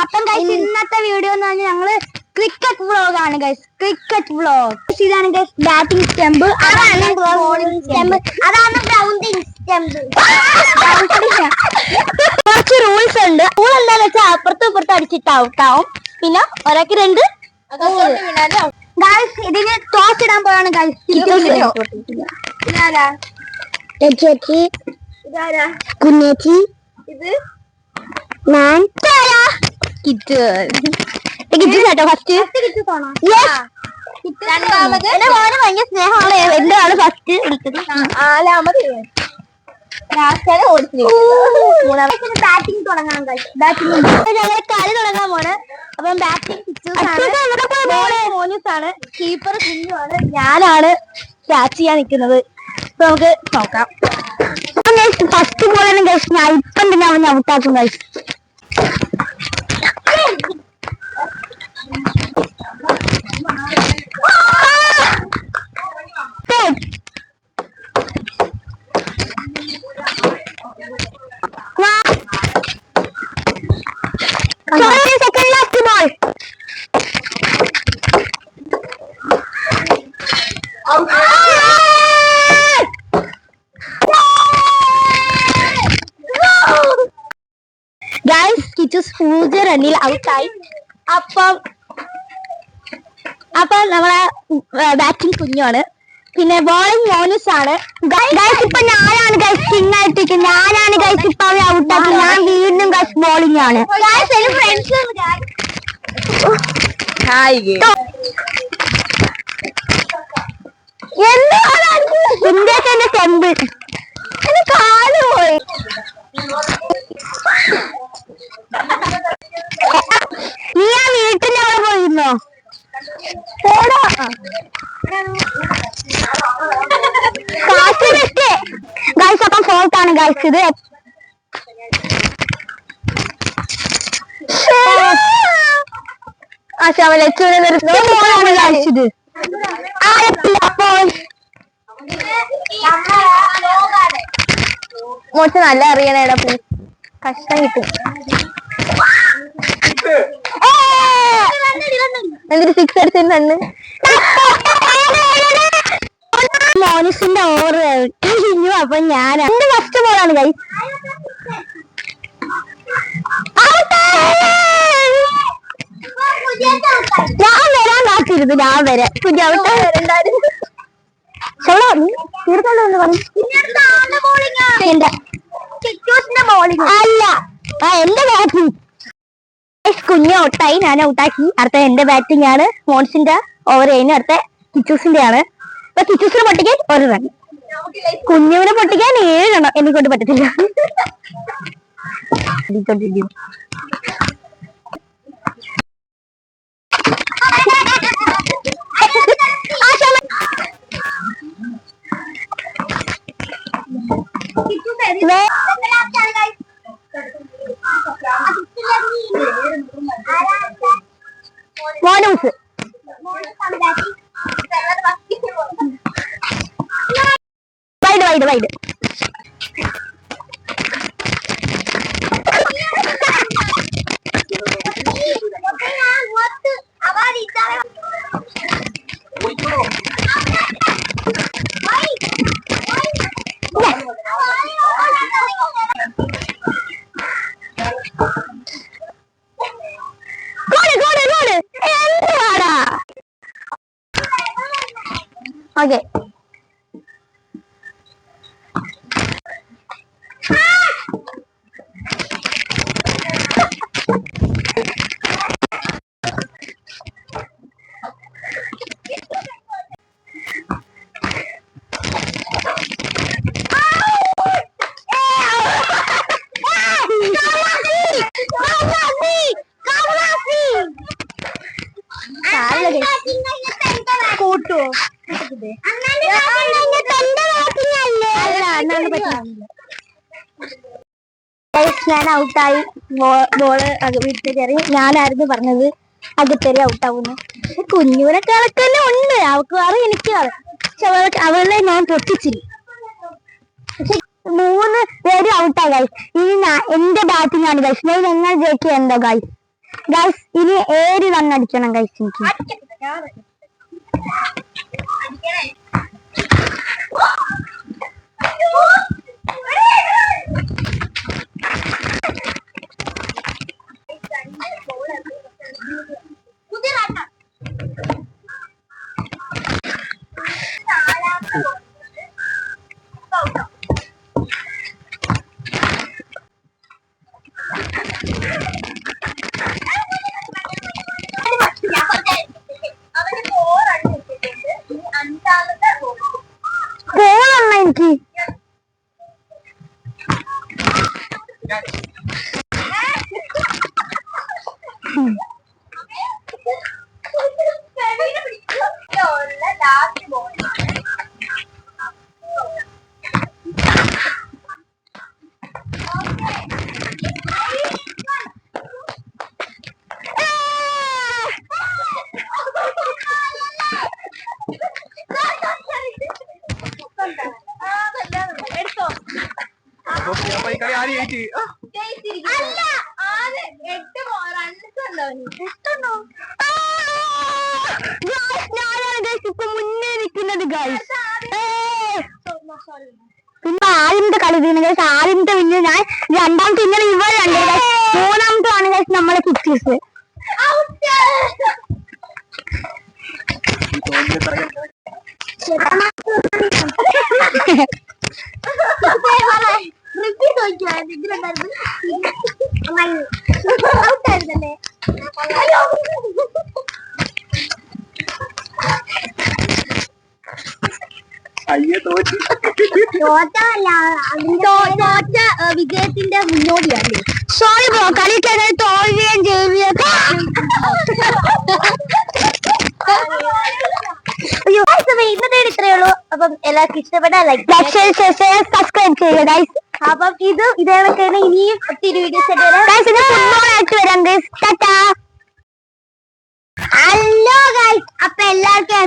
അപ്പം ഗൈസ് ഇന്നത്തെ വീഡിയോ എന്ന് പറഞ്ഞാൽ ഞങ്ങള് ക്രിക്കറ്റ് വ്ളോഗ് ആണ് ഗൈസ്. ക്രിക്കറ്റ് വ്ളോഗ് ഇതാണ് ഗൈസ്. ബാറ്റിംഗ് സ്റ്റെമ്പ് അതാണ് ബോളിംഗ് സ്റ്റെമ്പ് അതാണ് ഗ്രൗണ്ടിങ് സ്റ്റെമ്പ്. കുറച്ച് റൂൾസ് ഉണ്ട്. റൂൾ എന്താന്ന് വെച്ചാൽ അപ്പുറത്തും ഇപ്പുറത്തും അടിച്ചിട്ട് ഔട്ടാവും. പിന്നെ ഒരാൾക്ക് 2 ഗൈസ്. ഇതിന് ടോസ് ഇടാൻ പോയാണ് ഗൈസ്. കുഞ്ഞേച്ചി ഇത് ഞാൻ കിറ്റ് കേട്ടോ. ഫസ്റ്റ് രണ്ടാമത് എന്റെ മോന് ഭയങ്കര സ്നേഹമാണ്. എന്താണ് ഫസ്റ്റ് വിളിച്ചത്. ബാറ്റിംഗ് തുടങ്ങാൻ ഞങ്ങൾ കളി തുടങ്ങാൻ പോണ്. അപ്പം ബാറ്റിംഗ് മോനൂസാണ്, കീപ്പർ കുഞ്ഞുമാണ്, ഞാനാണ് ക്യാച്ച് ചെയ്യാൻ നിൽക്കുന്നത്. അപ്പൊ നമുക്ക് നോക്കാം. ഫസ്റ്റ് ബോളിനും കഴിച്ച് ഞാൻ ഇപ്പം തന്നെ അവൻ ഔട്ടാക്കും കഴിച്ചു. Second last ball. Guys Kichus 0 റണ്ണിൽ ഔട്ടായി. അപ്പം നമ്മളെ ബാറ്റിംഗ് കുഞ്ഞാണ്, പിന്നെ ബോളിംഗ് മോനൂസ് ആണ്. ഗൈസ് ഇപ്പൊ ഞാനാണ് ഗൈസ് കിങ് ആയിട്ടിരിക്കുന്നത്. ഞാനാണ് ഗൈസ് ഇപ്പൊ അവരെ ഔട്ടാക്കി. ഞാൻ വീണ്ടും ഗൈസ് ബോളിംഗ് ആണ്. എന്താണ് ടെമ്പിൾ എന്റെ കാല് പോയി. നീ ആ വീട്ടിന്റെ അവിടെ പോയിരുന്നോ? ഗൈസ് അപ്പം ഫോൾട്ടാണ് ഗൈസ്. ഇത് കഴിച്ചത് മോശ നല്ല അറിയണേടാ. കഷ്ടം കിട്ടും. എന്നിട്ട് 6 അടിച്ചു. മോനൂസിന്റെ ഓവർ കഴിഞ്ഞു. അപ്പൊ ഞാൻ എന്റെ ഫസ്റ്റ് ബോളാണ് കൈ. ഞാൻ വരാൻ കാത്തിരുന്നു. ഞാൻ വരാം. കുഞ്ഞ് ഔട്ടാ വരണ്ടായിരുന്നു. അല്ല എന്റെ ബാറ്റിംഗ്. കുഞ്ഞ് ഔട്ടായി, ഞാൻ ഔട്ടാക്കി. അടുത്ത എന്റെ ബാറ്റിംഗ് ആണ്. മോൺസിന്റെ ഓവർ കഴിഞ്ഞു. അടുത്ത കിച്ചൂസിന്റെ ആണ്. അപ്പൊ കിച്ചൂസിനെ പൊട്ടിക്കാൻ 1 റൺ, കുഞ്ഞുവിനെ പൊട്ടിക്കാൻ 7 റൺ. എന്നെക്കൊണ്ട് പറ്റത്തില്ല. മോനൂസ് വൈഡ് വൈഡ്. ഓക്കെ കൂട്ടുവോ? ഞാൻ ഔട്ടായി. ബോള് വീട്ടിൽ കയറി. ഞാനായിരുന്നു പറഞ്ഞത് അകത്തേരി ഔട്ടാവുന്നു. പക്ഷെ കുഞ്ഞൂനെ കണക്കന്നെ ഉണ്ട്. അവൾക്ക് അറിയാം, എനിക്ക് അറിയാം. പക്ഷെ അവളെ ഞാൻ പൊട്ടിച്ചില്ല. പക്ഷെ 3 പേര് ഔട്ടായി ഗൈസ്. ഇനി എന്റെ ബാറ്റിംഗ് ആണ് ഗൈസ്. ഞാൻ ഞങ്ങൾ ജയിക്കുക എന്താ ഗൈസ്. ഗൈസ് ഇനി 7 റൺ അടിക്കണം ഗൈസ് എനിക്ക്. പോളണ്ണ എനിക്ക് മുന്നേ നിൽക്കുന്നത് ഗൈസ്. പിന്നെ ആദ്യത്തെ കളി തീർന്നു ഗൈസ്. ആദ്യത്തെ പിന്നെ ഞാൻ, രണ്ടാമത്തെ ഇന്നലെ ഇവർ രണ്ട്, മൂന്നാമത്തെ ആണ് ഗൈസ് നമ്മളെ കിച്ചീസ്. വിജയത്തിന്റെ മുന്നോടിയല്ലേ. സോറി ബ്രോ, കളിക്കാൻ തോൽവിയും ജയിവിയൊക്കെ. ഇന്നത്തെ ഇത്രയേ ഉള്ളൂ. അപ്പം എല്ലാവർക്കും ഇഷ്ടപ്പെട്ട ലൈക്ക് സബ്സ്ക്രൈബ് ചെയ്യുക ഗൈസ്. അപ്പം ഇതേപോലെ ഇനിയും ഒത്തിരി വീഡിയോസ് ആയിട്ട് വരാം ഗൈസ്. ഹലോ ഗൈസ്, അപ്പൊ എല്ലാവർക്കും